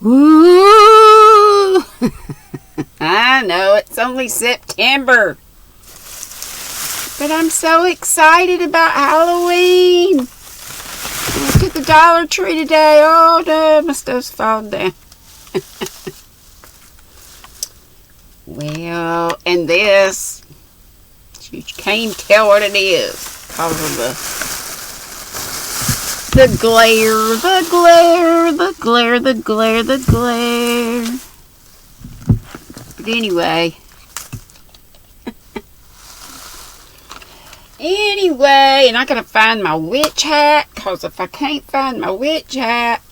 Woo! I know, it's only September. But I'm so excited about Halloween. I went to the Dollar Tree today. Oh no, my stuff's falling down. Well, and this, you can't tell what it is because of the glare, the glare, the glare, the glare, the glare. But anyway. Anyway, and I gotta find my witch hat, because if I can't find my witch hat,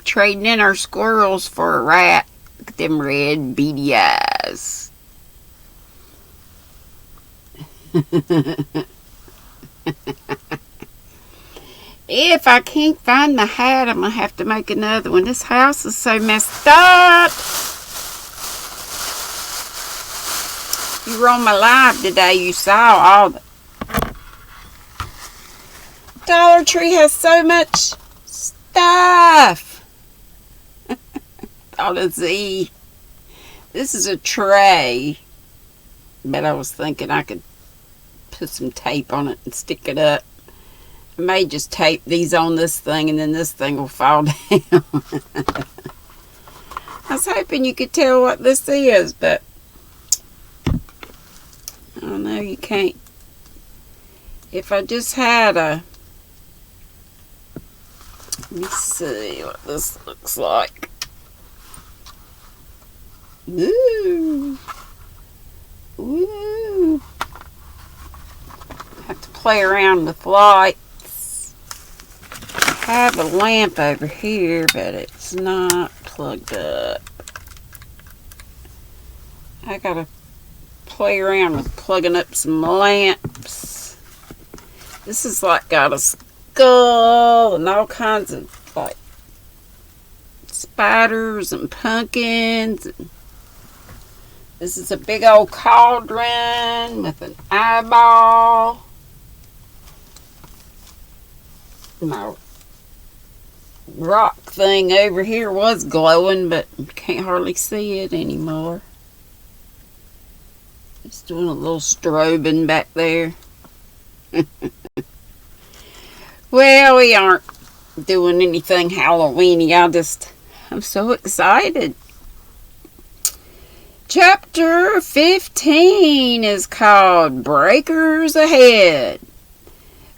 trading in our squirrels for a rat. Look at them red beady eyes. If I can't find the hat, I'm gonna have to make another one. This house is so messed up. You were on my live today, you saw all the Dollar Tree has so much stuff. Thought of Z. This is a tray, but I was thinking I could put some tape on it and stick it up. I may just tape these on this thing and then this thing will fall down. I was hoping you could tell what this is, but I don't know, you can't. If I just had a... Let me see what this looks like. Ooh. Ooh. Have to play around with lights. I have a lamp over here, but it's not plugged up. I gotta play around with plugging up some lamps. This is like got a skull and all kinds of like spiders and pumpkins. This is a big old cauldron with an eyeball. My rock thing over here was glowing, but you can't hardly see it anymore. It's doing a little strobing back there. Well, we aren't doing anything Halloween-y. I'm so excited. Chapter 15 is called Breakers Ahead.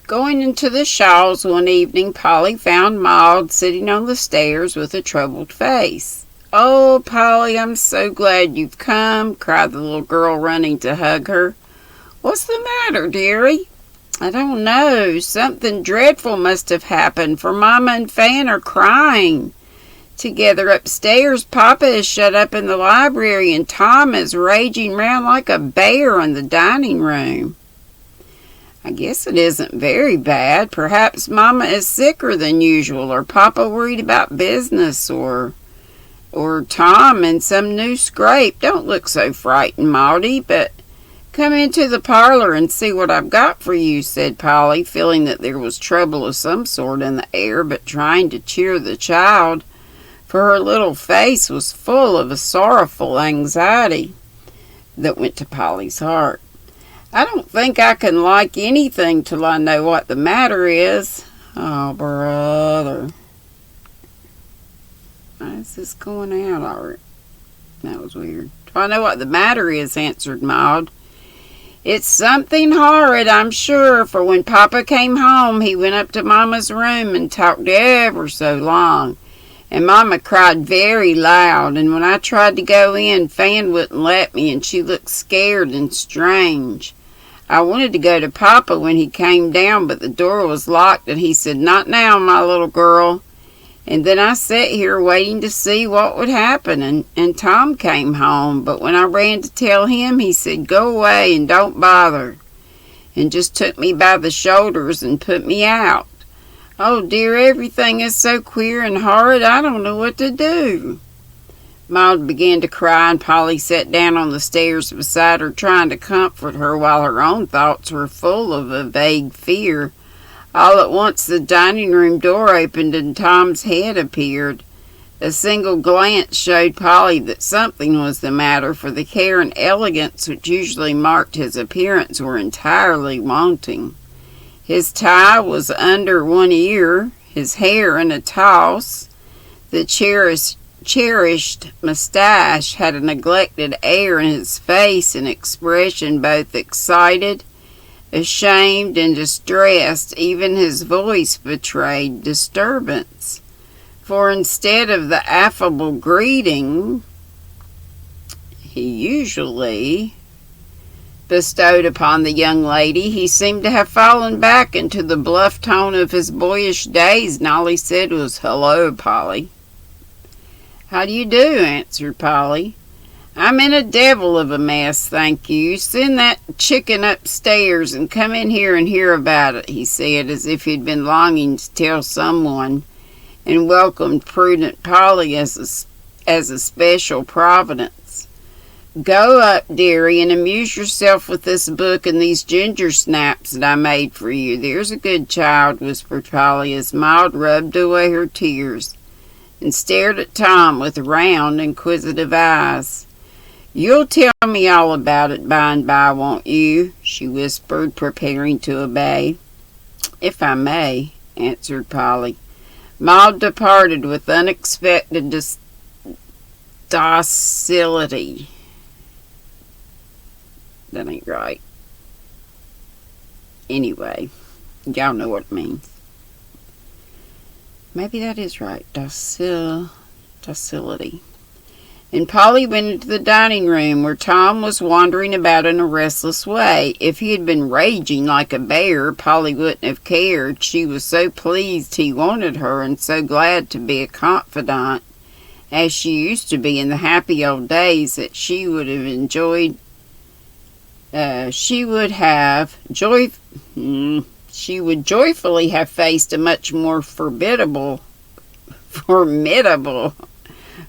Going into the Shaws one evening, Polly found Maud sitting on the stairs with a troubled face. "Oh, Polly, I'm so glad you've come," cried the little girl, running to hug her. "What's the matter, dearie?" "I don't know. Something dreadful must have happened, for Mama and Fan are crying together upstairs. Papa is shut up in the library, and Tom is raging round like a bear in the dining room." "I guess it isn't very bad. Perhaps Mama is sicker than usual, or Papa worried about business, or Tom in some new scrape. Don't look so frightened, Maudie, but come into the parlor and see what I've got for you," said Polly, feeling that there was trouble of some sort in the air, but trying to cheer the child, for her little face was full of a sorrowful anxiety that went to Polly's heart. "I don't think I can like anything till I know what the matter is." "Oh, brother. Why is this going out already? That was weird." "Till I know what the matter is," answered Maud. "It's something horrid, I'm sure, for when Papa came home, he went up to Mama's room and talked ever so long. And Mama cried very loud, and when I tried to go in, Fan wouldn't let me, and she looked scared and strange. I wanted to go to Papa when he came down, but the door was locked, and he said, 'Not now, my little girl.' And then I sat here waiting to see what would happen, and Tom came home, but when I ran to tell him, he said, 'Go away and don't bother,' and just took me by the shoulders and put me out. Oh dear, everything is so queer and horrid, I don't know what to do." Maud began to cry, and Polly sat down on the stairs beside her, trying to comfort her, while her own thoughts were full of a vague fear. All at once the dining room door opened, and Tom's head appeared. A single glance showed Polly that something was the matter, for the care and elegance which usually marked his appearance were entirely wanting. His tie was under one ear, his hair in a toss. The cherished mustache had a neglected air in his face, an expression both excited, ashamed, and distressed. Even his voice betrayed disturbance, for instead of the affable greeting he usually bestowed upon the young lady, he seemed to have fallen back into the bluff tone of his boyish days, and all he said was, "Hello, Polly." "How do you do?" answered Polly. "I'm in a devil of a mess, thank you. Send that chicken upstairs and come in here and hear about it," he said, as if he'd been longing to tell someone, and welcomed prudent Polly as a special providence. "Go up, dearie, and amuse yourself with this book and these ginger snaps that I made for you. There's a good child," whispered Polly, as Maud rubbed away her tears and stared at Tom with round, inquisitive eyes. "You'll tell me all about it by and by, won't you?" she whispered, preparing to obey. "If I may," answered Polly. Maud departed with unexpected docility. That ain't right. Anyway, y'all know what it means. Maybe that is right. Docility. And Polly went into the dining room, where Tom was wandering about in a restless way. If he had been raging like a bear, Polly wouldn't have cared. She was so pleased he wanted her, and so glad to be a confidant, as she used to be in the happy old days, that she would joyfully have faced a much more formidable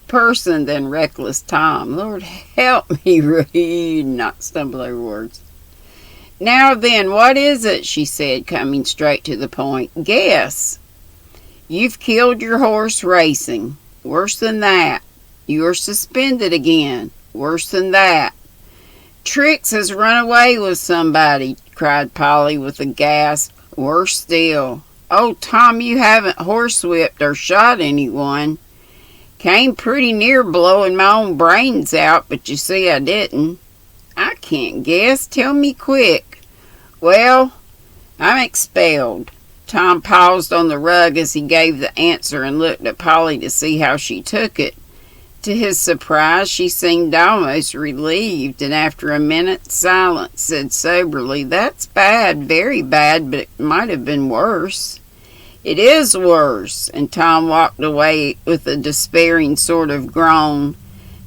person than reckless Tom. Lord help me read, not stumble over words. "Now then, what is it?" she said, coming straight to the point. "Guess." "You've killed your horse racing." "Worse than that." "You're suspended again." "Worse than that." "Trix has run away with somebody," cried Polly with a gasp. "Worse still." "Oh, Tom, you haven't horsewhipped or shot anyone." "Came pretty near blowing my own brains out, but you see I didn't." "I can't guess. Tell me quick." "Well, I'm expelled." Tom paused on the rug as he gave the answer and looked at Polly to see how she took it. To his surprise, she seemed almost relieved, and after a minute's silence said soberly, "That's bad, very bad, but it might have been worse." "It is worse," and Tom walked away with a despairing sort of groan.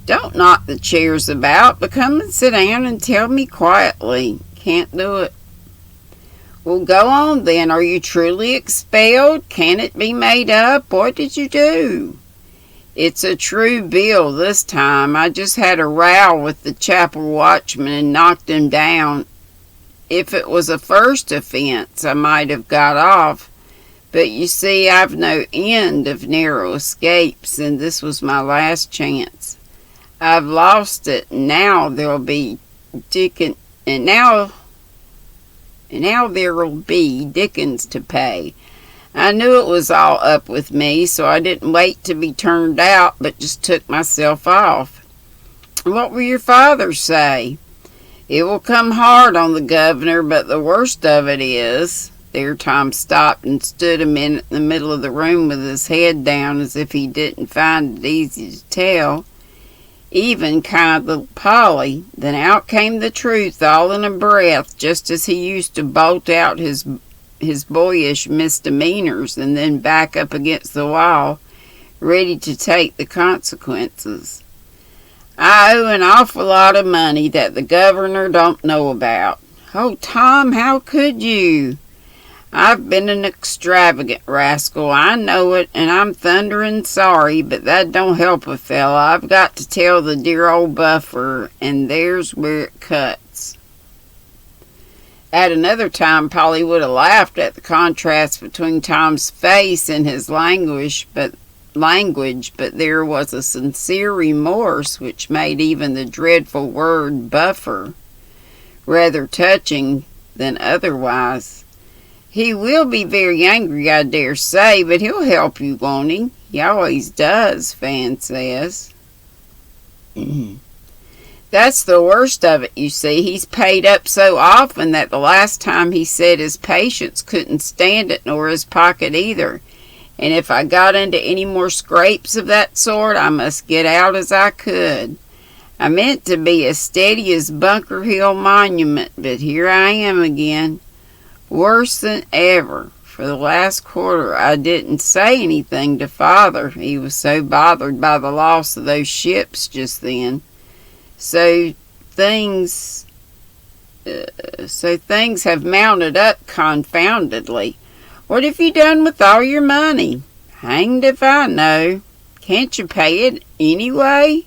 "Don't knock the chairs about, but come and sit down and tell me quietly." "Can't do it." "Well, go on then. Are you truly expelled? Can it be made up? What did you do?" "It's a true bill this time. I just had a row with the chapel watchman and knocked him down. If it was a first offense, I might have got off. But you see, I've no end of narrow escapes, and this was my last chance. I've lost it, and now there'll be Dickens to pay. I knew it was all up with me, so I didn't wait to be turned out, but just took myself off." "What will your father say?" "It will come hard on the governor, but the worst of it is—" There Tom stopped and stood a minute in the middle of the room with his head down, as if he didn't find it easy to tell, even kind of little Polly. Then out came the truth all in a breath, just as he used to bolt out his boyish misdemeanors and then back up against the wall, ready to take the consequences. "I owe an awful lot of money that the governor don't know about." "Oh, Tom, how could you?" "I've been an extravagant rascal, I know it, and I'm thundering sorry, but that don't help a fellow. I've got to tell the dear old buffer, and there's where it cuts." At another time, Polly would have laughed at the contrast between Tom's face and his languish, but language, but there was a sincere remorse which made even the dreadful word buffer rather touching than otherwise. "He will be very angry, I dare say, but he'll help you, won't he? He always does," Fan says. "That's the worst of it, you see. He's paid up so often that the last time he said his patients couldn't stand it, nor his pocket either. And if I got into any more scrapes of that sort, I must get out as I could. I meant to be as steady as Bunker Hill Monument, but here I am again. Worse than ever. For the last quarter I didn't say anything to Father. He was so bothered by the loss of those ships just then. So things have mounted up confoundedly. What have you done with all your money?" "Hanged if I know. Can't you pay it anyway?"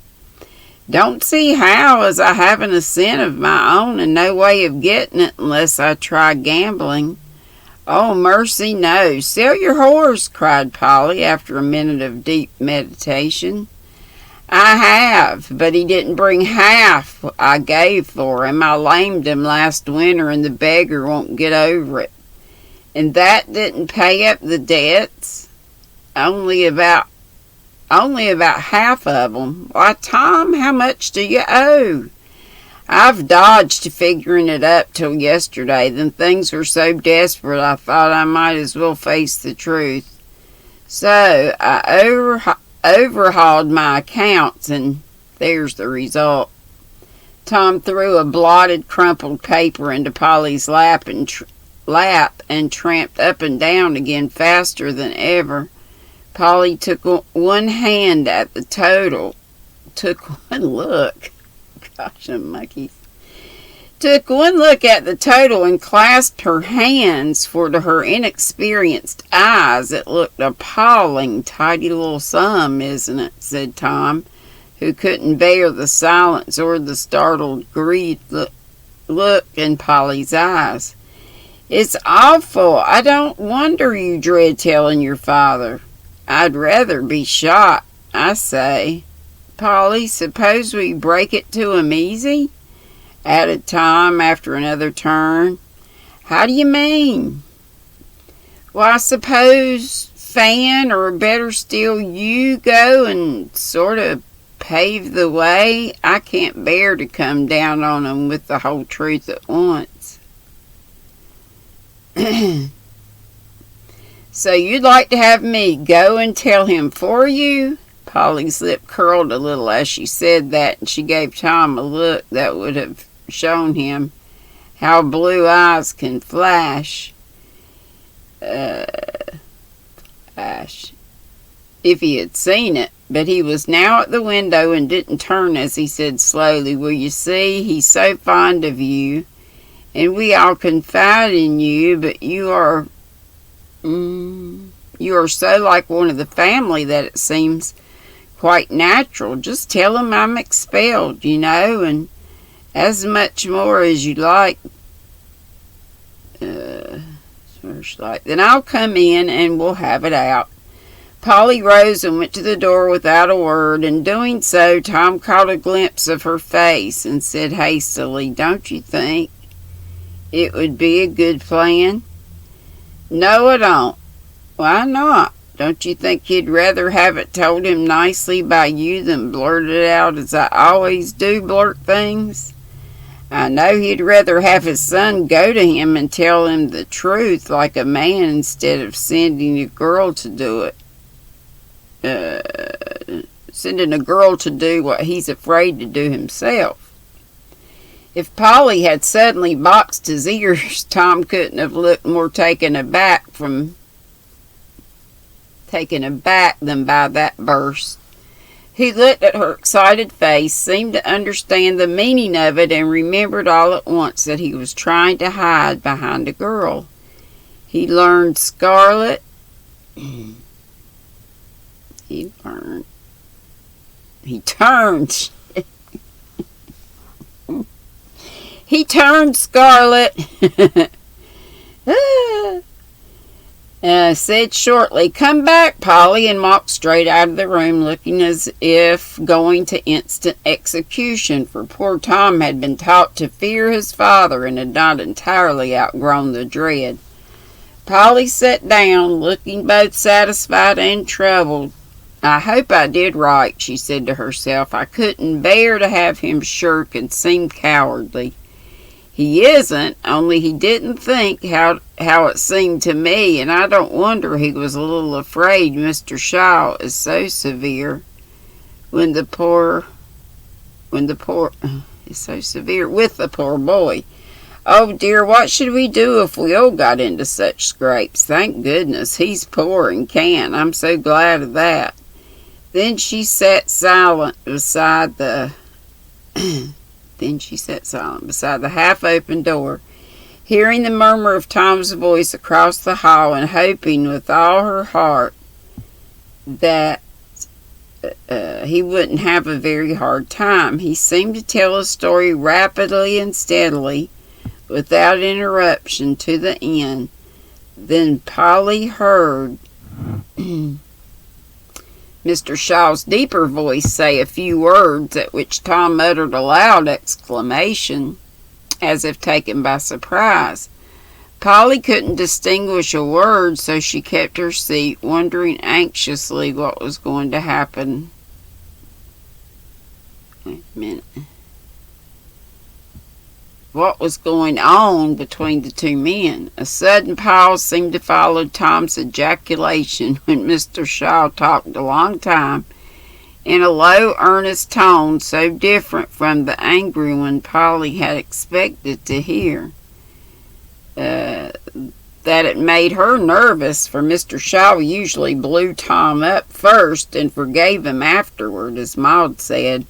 "Don't see how, as I haven't a cent of my own and no way of getting it unless I try gambling." "Oh, mercy, no. Sell your horse," cried Polly after a minute of deep meditation. "I have, but he didn't bring half I gave for him. I lamed him last winter and the beggar won't get over it." "And that didn't pay up the debts?" Only about half of them." "Why, Tom, how much do you owe?" "I've dodged figuring it up till yesterday. Then things were so desperate I thought I might as well face the truth. So I overhauled my accounts, and there's the result." Tom threw a blotted, crumpled paper into Polly's lap and tramped up and down again faster than ever. Polly took one hand at the total. Took one look. Gosh, I'm monkeys. Took one look at the total and clasped her hands, for to her inexperienced eyes it looked appalling. "Tidy little sum, isn't it?" said Tom, who couldn't bear the silence or the startled, grieved look in Polly's eyes. "It's awful. I don't wonder you dread telling your father." "I'd rather be shot, I say." "Polly, suppose we break it to him easy?" added Tom after another turn. "How do you mean?" "Why, suppose Fan, or better still, you go and sort of pave the way. I can't bear to come down on him with the whole truth at once." "So you'd like to have me go and tell him for you?" Polly's lip curled a little as she said that, and she gave Tom a look that would have shown him how blue eyes can flash. If he had seen it. But he was now at the window and didn't turn as he said slowly, "Well, you see, he's so fond of you, and we all confide in you, but you are so like one of the family that it seems quite natural. Just tell him I'm expelled, and as much more as you like. Then I'll come in and we'll have it out." Polly rose and went to the door without a word. In doing so, Tom caught a glimpse of her face and said hastily, "Don't you think it would be a good plan?" "No, I don't." "Why not? Don't you think he'd rather have it told him nicely by you than blurted out as I always do blurt things? I know he'd rather have his son go to him and tell him the truth like a man instead of sending a girl to do it. Sending a girl to do what he's afraid to do himself." If Polly had suddenly boxed his ears, Tom couldn't have looked more taken aback than by that burst. He looked at her excited face, seemed to understand the meaning of it, and remembered all at once that he was trying to hide behind a girl. He turned scarlet. said shortly, "Come back, Polly," and walked straight out of the room, looking as if going to instant execution, for poor Tom had been taught to fear his father and had not entirely outgrown the dread. Polly sat down, looking both satisfied and troubled. "I hope I did right," she said to herself. "I couldn't bear to have him shirk and seem cowardly. He isn't, only he didn't think how it seemed to me, and I don't wonder he was a little afraid Mr. Shaw is so severe with the poor boy. Oh dear, what should we do if we all got into such scrapes? Thank goodness he's poor and can. I'm so glad of that." Then she sat silent beside the half-open door, hearing the murmur of Tom's voice across the hall and hoping with all her heart that he wouldn't have a very hard time. He seemed to tell his story rapidly and steadily, without interruption, to the end. Then Polly heard Mr. Shaw's deeper voice say a few words, at which Tom uttered a loud exclamation, as if taken by surprise. Polly couldn't distinguish a word, so she kept her seat, wondering anxiously what was going to happen. Wait a minute. What was going on between the two men? A sudden pause seemed to follow Tom's ejaculation when Mr. Shaw talked a long time in a low, earnest tone, so different from the angry one Polly had expected to hear, that it made her nervous, for Mr. Shaw usually blew Tom up first and forgave him afterward, as Maud said.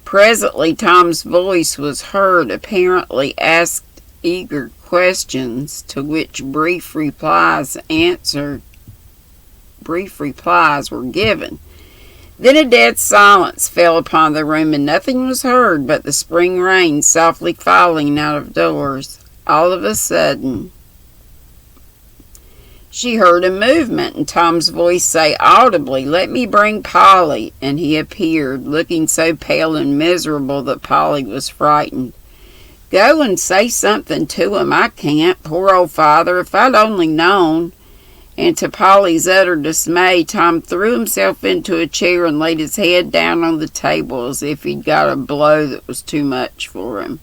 Presently Tom's voice was heard, apparently asked eager questions, to which brief replies were given. Then a dead silence fell upon the room, and nothing was heard but the spring rain softly falling out of doors. All of a sudden she heard a movement, and Tom's voice say audibly, "Let me bring Polly," and he appeared, looking so pale and miserable that Polly was frightened. "Go and say something to him. I can't. Poor old father, if I'd only known." And to Polly's utter dismay, Tom threw himself into a chair and laid his head down on the table as if he'd got a blow that was too much for him.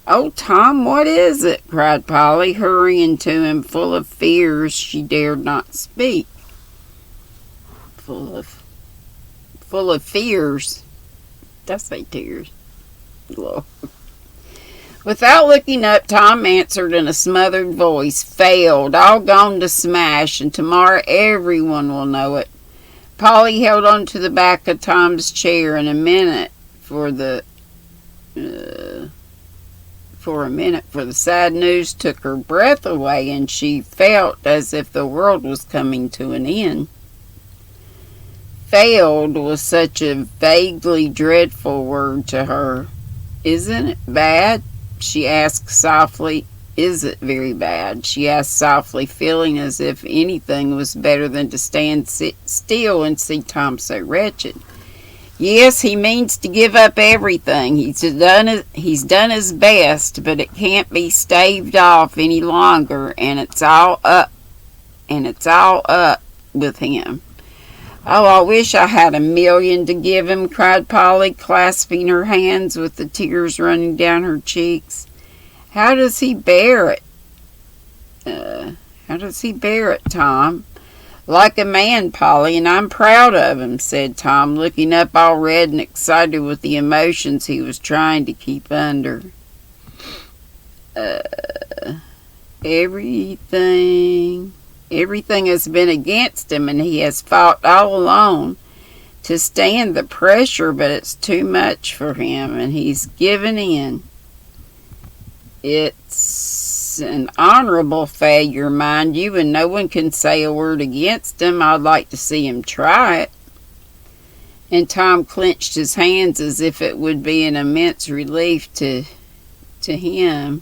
"Oh, Tom, what is it?" cried Polly, hurrying to him, full of fears she dared not speak. Full of fears. Did I say tears? Lord. Without looking up, Tom answered in a smothered voice, "Failed, all gone to smash, and tomorrow everyone will know it." Polly held on to the back of Tom's chair in a minute for the sad news took her breath away, and she felt as if the world was coming to an end. Failed was such a vaguely dreadful word to her. "Isn't it bad?" she asked softly. "Is it very bad?" she asked softly, feeling as if anything was better than to stand still and see Tom so wretched. "Yes, he means to give up everything. He's done his best, but it can't be staved off any longer, and it's all up with him." "Oh, I wish I had $1 million to give him," cried Polly, clasping her hands with the tears running down her cheeks. How does he bear it, Tom?" "Like a man, Polly, and I'm proud of him," said Tom, looking up all red and excited with the emotions he was trying to keep under. Everything has been against him, and he has fought all alone to stand the pressure, but it's too much for him, and he's given in. It's an honorable failure, mind you, and no one can say a word against him. I'd like to see him try it." And Tom clenched his hands as if it would be an immense relief to him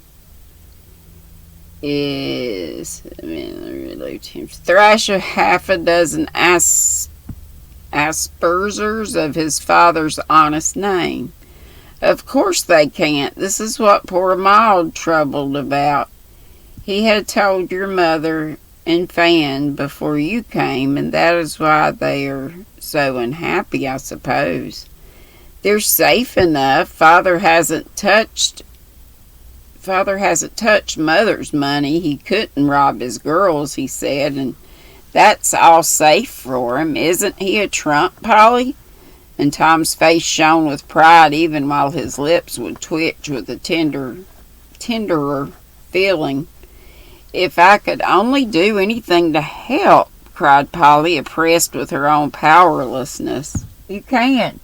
is, thrash half a dozen aspersers of his father's honest name. Of course they can't. This is what poor Maud troubled about. He had told your mother and Fan before you came, and that is why they are so unhappy, I suppose. They're safe enough. Father hasn't touched Mother's money. He couldn't rob his girls, he said, and that's all safe for him. Isn't he a trump, Polly? And Tom's face shone with pride, even while his lips would twitch with a tenderer feeling. If I could only do anything to help, cried Polly, oppressed with her own powerlessness. You can't.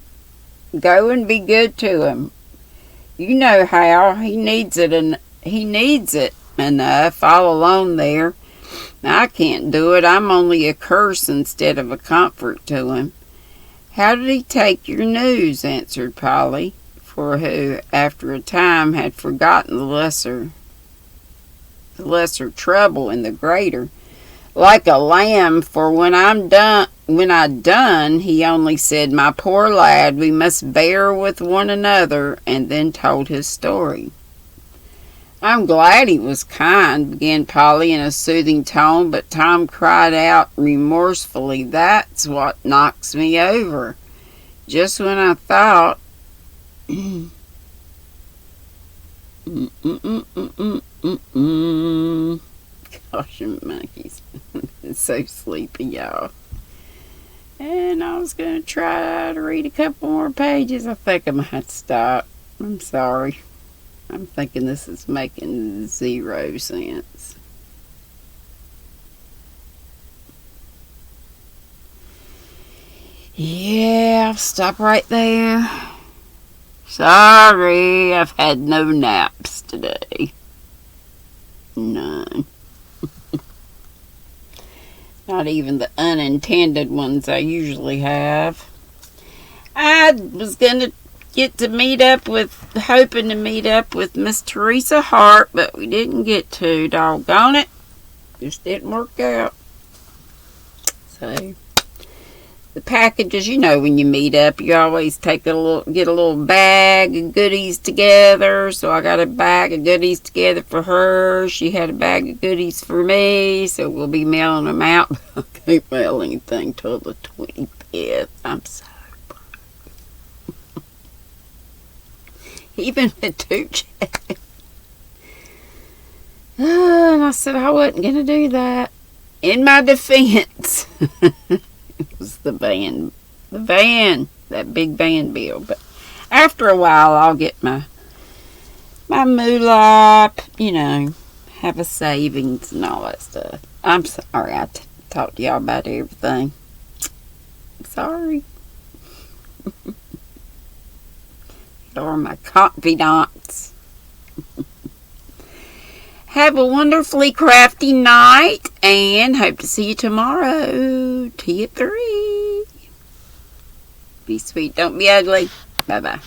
Go and be good to him. You know how. He needs it enough, all alone there. I can't do it. I'm only a curse instead of a comfort to him. How did he take your news? Answered Polly, for who, after a time, had forgotten the lesser trouble in the greater. Like a lamb, for when I'd done, he only said, "My poor lad, we must bear with one another," and then told his story. I'm glad he was kind, began Polly in a soothing tone, but Tom cried out remorsefully, "That's what knocks me over. Just when I thought..." Gosh, monkeys. It's so sleepy, y'all. And I was going to try to read a couple more pages. I think I might stop. I'm sorry. I'm thinking this is making 0 sense. Yeah, I'll stop right there. Sorry, I've had no naps today. None. Not even the unintended ones I usually have. I was going to hoping to meet up with Miss Teresa Hart, but we didn't get to. Doggone it. Just didn't work out. So, the packages, when you meet up, you always get a little bag of goodies together. So I got a bag of goodies together for her. She had a bag of goodies for me. So we'll be mailing them out. I can't mail anything till the 25th. I'm sorry. Even the 2 checks. And I said I wasn't going to do that. In my defense, it was the van, that big van bill. But after a while, I'll get my moolah, have a savings and all that stuff. I'm sorry I talked to y'all about everything. Sorry. Or my confidants. Have a wonderfully crafty night, and hope to see you tomorrow. Tea at 3. Be sweet, don't be ugly. Bye-bye.